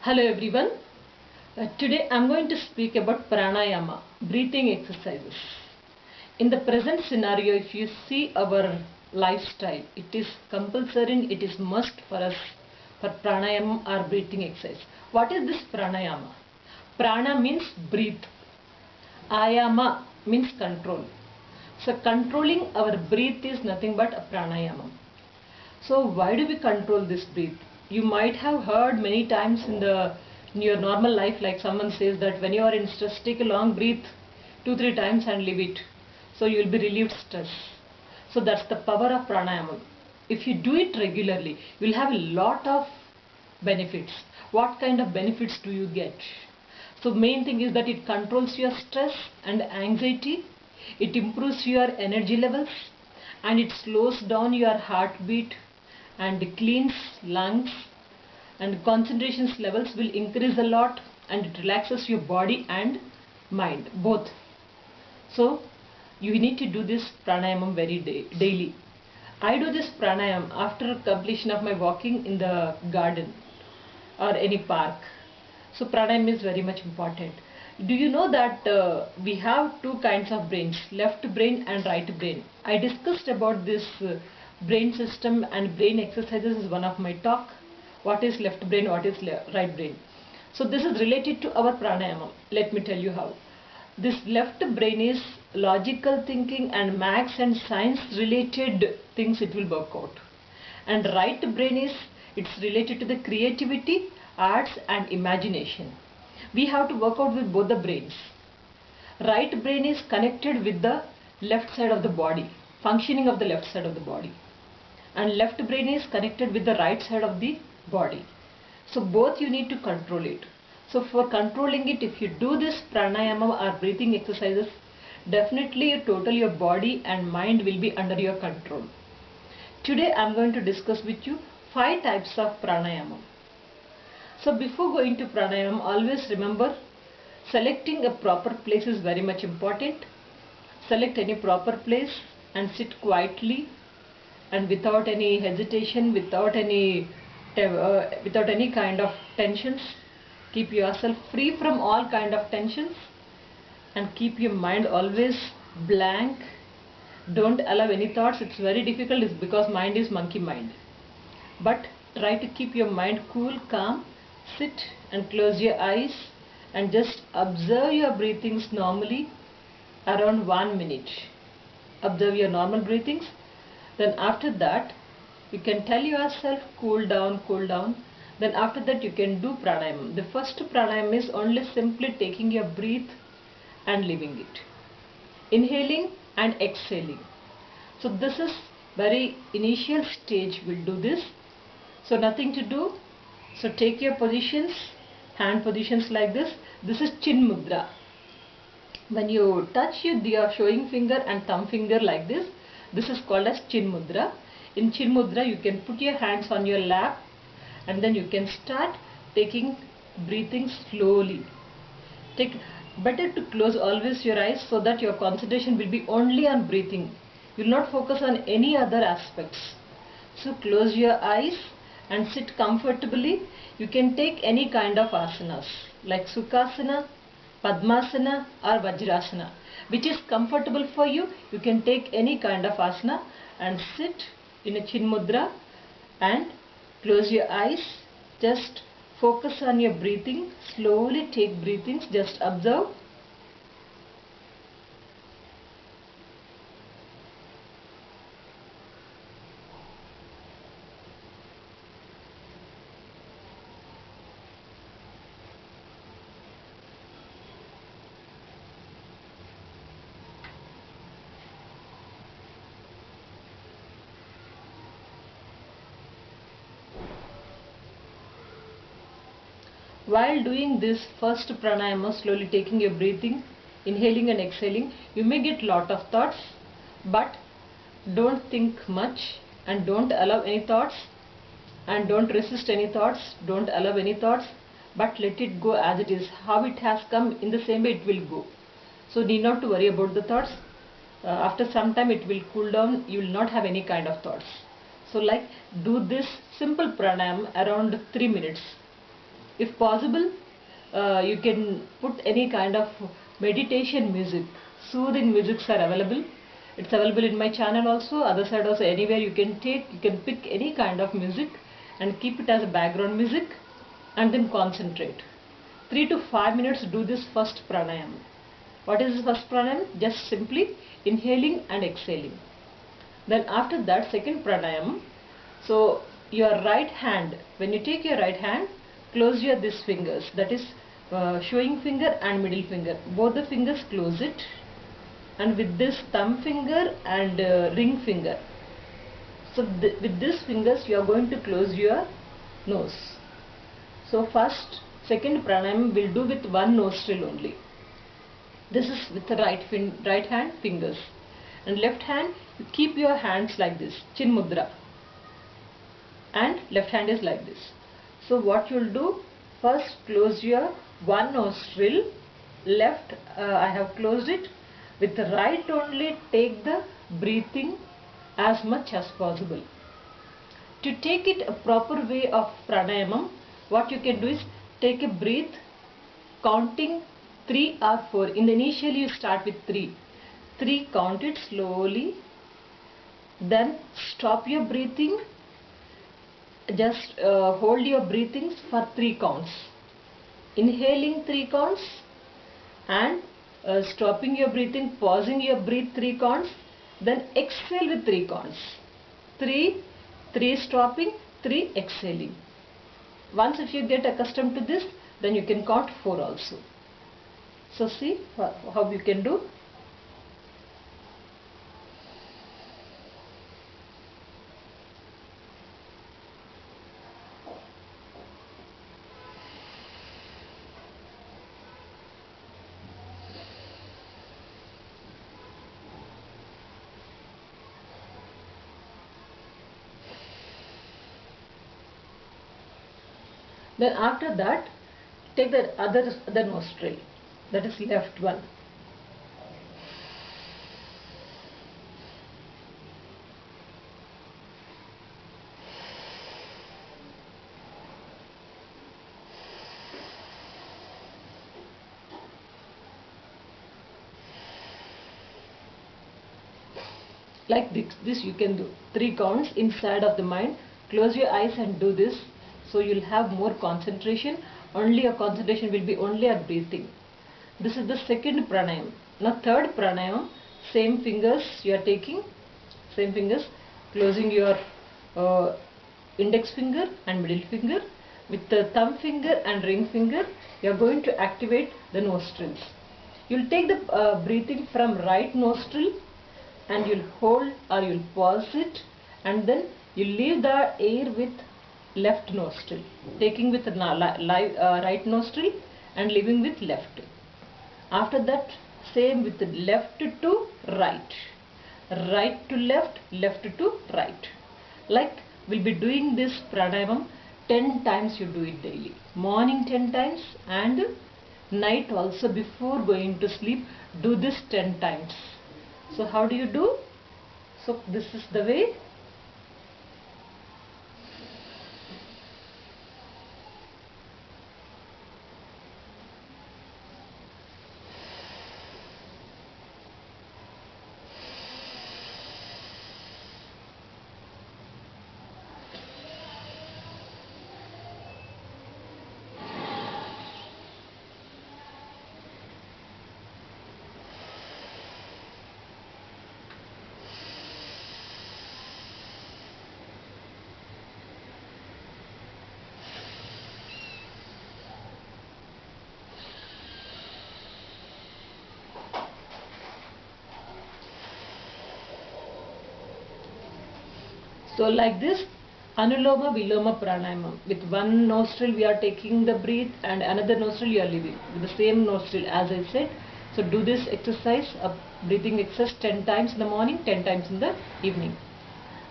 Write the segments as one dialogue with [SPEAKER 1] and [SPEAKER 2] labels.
[SPEAKER 1] Hello everyone. Today I am going to speak about pranayama, breathing exercises. In the present scenario, if you see our lifestyle, it is compulsory, it is must for us for pranayama or breathing exercise. What is this pranayama? Prana means breathe. Ayama means control. So controlling our breath is nothing but a pranayama. So why do we control this breath? You might have heard many times in your normal life, like someone says that when you are in stress, take a long breath 2-3 times and leave it. So you will be relieved stress. So that's the power of pranayama. If you do it regularly, you will have a lot of benefits. What kind of benefits do you get? So main thing is that it controls your stress and anxiety. It improves your energy levels and it slows down your heartbeat and cleans lungs, and concentration levels will increase a lot, and it relaxes your body and mind both. So you need to do this pranayama very daily. I do this pranayama after completion of my walking in the garden or any park. So pranayama is very much important. Do you know that we have two kinds of brains, left brain and right brain? I discussed about this brain system and brain exercises is one of my talk. What is left brain, what is right brain? So this is related to our pranayama. Let me tell you how. This left brain is logical thinking and maths and science related things it will work out. And right brain is, it's related to the creativity, arts and imagination. We have to work out with both the brains. Right brain is connected with the left side of the body, functioning of the left side of the body. And left brain is connected with the right side of the body. So both you need to control it. So for controlling it, if you do this pranayama or breathing exercises, definitely your body and mind will be under your control. Today I am going to discuss with you 5 types of pranayama. So before going to pranayama, always remember selecting a proper place is very much important. Select any proper place and sit quietly and without any hesitation, without any kind of tensions. Keep yourself free from all kind of tensions and keep your mind always blank. Don't allow any thoughts. It's very difficult because mind is monkey mind. But try to keep your mind cool, calm. Sit and close your eyes and just observe your breathings normally around 1 minute. Observe your normal breathings. Then after that, you can tell yourself cool down, cool down. Then after that you can do pranayama. The first pranayama is only simply taking your breath and leaving it. Inhaling and exhaling. So this is very initial stage, we'll do this. So nothing to do. So take your positions, hand positions like this. This is chin mudra. When you touch your showing finger and thumb finger like this is called as chin mudra. In chin mudra, you can put your hands on your lap and then you can start taking breathing slowly. Better to close always your eyes so that your concentration will be only on breathing. You will not focus on any other aspects. So close your eyes and sit comfortably. You can take any kind of asanas like Sukhasana, Padmasana or Vajrasana. Which is comfortable for you, you can take any kind of asana and sit in a chin mudra and close your eyes. Just focus on your breathing. Slowly take breathings. Just observe. While doing this first pranayama, slowly taking your breathing, inhaling and exhaling, you may get lot of thoughts, but don't think much and don't allow any thoughts and don't resist any thoughts, don't allow any thoughts, but let it go as it is. How it has come, in the same way it will go. So need not to worry about the thoughts. After some time it will cool down, you will not have any kind of thoughts. So like do this simple pranayama around 3 minutes. If possible, you can put any kind of meditation music. Soothing musics are available. It's available in my channel also, other side also, anywhere you can pick any kind of music and keep it as a background music and then concentrate. 3 to 5 minutes do this first pranayama. What is this first pranayama? Just simply inhaling and exhaling. Then after that, second pranayama. So your right hand, when you take your right hand, close your these fingers, that is showing finger and middle finger. Both the fingers close it, and with this thumb finger and ring finger. So with these fingers you are going to close your nose. So second pranayama we'll do with one nostril only. This is with the right hand fingers, and left hand you keep your hands like this, chin mudra, and left hand is like this. So what you'll do, first close your one nostril, left I have closed it. With the right only take the breathing as much as possible. To take it a proper way of pranayama, what you can do is take a breath counting 3 or 4. Initially you start with 3. 3, count it slowly. Then stop your breathing. Just hold your breathings for 3 counts. Inhaling 3 counts and stopping your breathing, pausing your breath 3 counts, then exhale with 3 counts. 3 stopping, 3 exhaling. Once if you get accustomed to this, then you can count 4 also. So see how you can do. Then after that, take the other nostril, that is left one. Like this you can do 3 counts inside of the mind. Close your eyes and do this. So you'll have more concentration. Only your concentration will be only at breathing. This is the second pranayama. Now third pranayama, same fingers you are taking, same fingers, closing your index finger and middle finger. With the thumb finger and ring finger, you are going to activate the nostrils. You'll take the breathing from right nostril and you'll hold or you'll pause it, and then you leave the air with left nostril, taking with right nostril and leaving with left. After that, same with the left to right, right to left, left to right. Like we'll be doing this pranayama 10 times. You do it daily. Morning 10 times and night also before going to sleep. Do this 10 times. So how do you do? So this is the way. So like this, Anuloma Viloma Pranayama. With one nostril we are taking the breath and another nostril you are leaving. With the same nostril as I said. So do this exercise, breathing exercise 10 times in the morning, 10 times in the evening.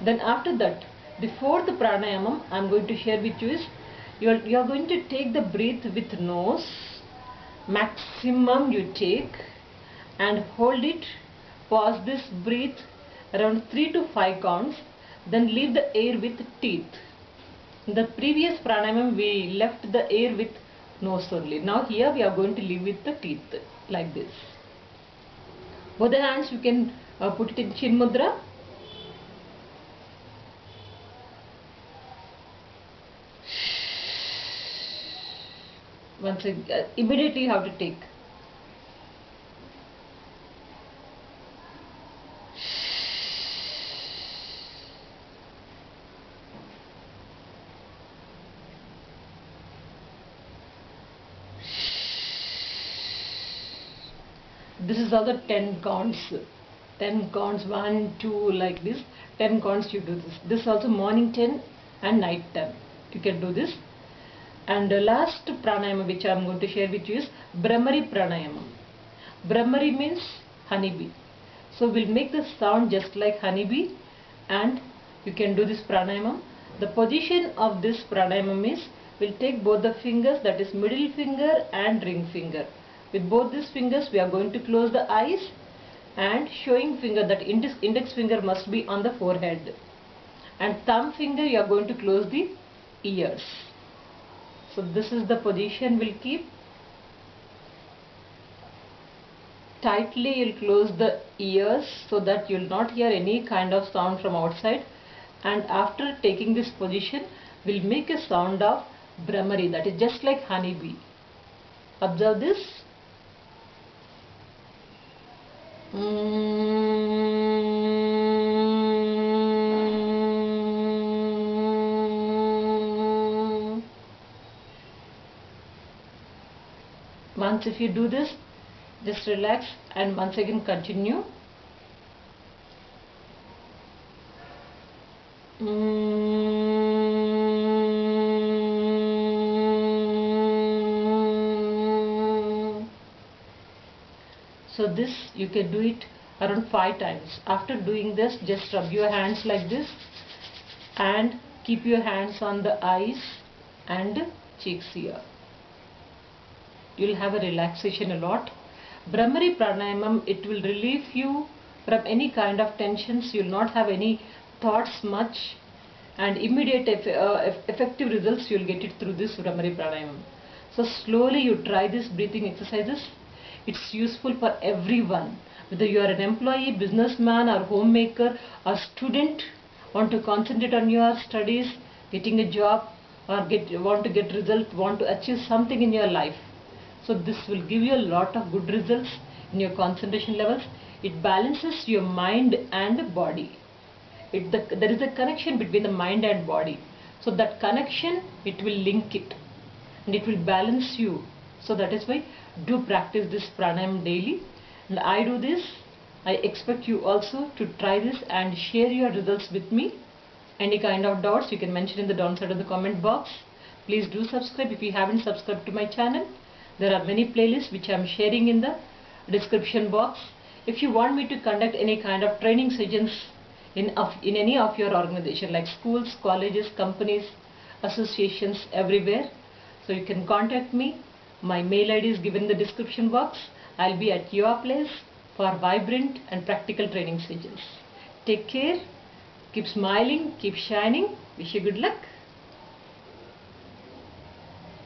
[SPEAKER 1] Then after that, the fourth pranayama I am going to share with you is, you are going to take the breath with nose. Maximum you take and hold it. Pause this breath around 3 to 5 counts. Then leave the air with teeth. In the previous pranayama we left the air with nose only. Now here we are going to leave with the teeth like this. Both the hands you can put it in chin mudra. Once immediately you have to take. This is also 10 counts. 10 counts, 1, 2, like this. 10 counts you do this. This also morning 10 and night 10. You can do this. And the last pranayama which I am going to share with you is Brahmari pranayama. Brahmari means honeybee. So we'll make the sound just like honeybee, and you can do this pranayama. The position of this pranayama is, we'll take both the fingers, that is middle finger and ring finger. With both these fingers we are going to close the eyes, and showing finger, that index finger must be on the forehead, and thumb finger you are going to close the ears. So this is the position we'll keep. Tightly you'll close the ears so that you'll not hear any kind of sound from outside, and after taking this position we'll make a sound of Brahmari, that is just like honeybee. Observe this. Once if you do this, just relax and once again continue. So this you can do it around 5 times. After doing this, just rub your hands like this and keep your hands on the eyes and cheeks here. You'll have a relaxation a lot. Brahmari pranayamam, it will relieve you from any kind of tensions. You'll not have any thoughts much, and immediate effective results you'll get it through this Brahmari pranayamam. So slowly you try this breathing exercises. It's useful for everyone, whether you are an employee, businessman or homemaker or student, want to concentrate on your studies, getting a job, or want to get result, want to achieve something in your life. So this will give you a lot of good results in your concentration levels. It balances your mind and body. There is a connection between the mind and body. So that connection, it will link it and it will balance you. So that is why do practice this pranayam daily. And I do this. I expect you also to try this and share your results with me. Any kind of doubts you can mention in the downside of the comment box. Please do subscribe if you haven't subscribed to my channel. There are many playlists which I am sharing in the description box. If you want me to conduct any kind of training sessions in any of your organization, like schools, colleges, companies, associations, everywhere, so you can contact me. My mail ID is given in the description box. I'll be at your place for vibrant and practical training sessions. Take care, keep smiling, keep shining. Wish you good luck.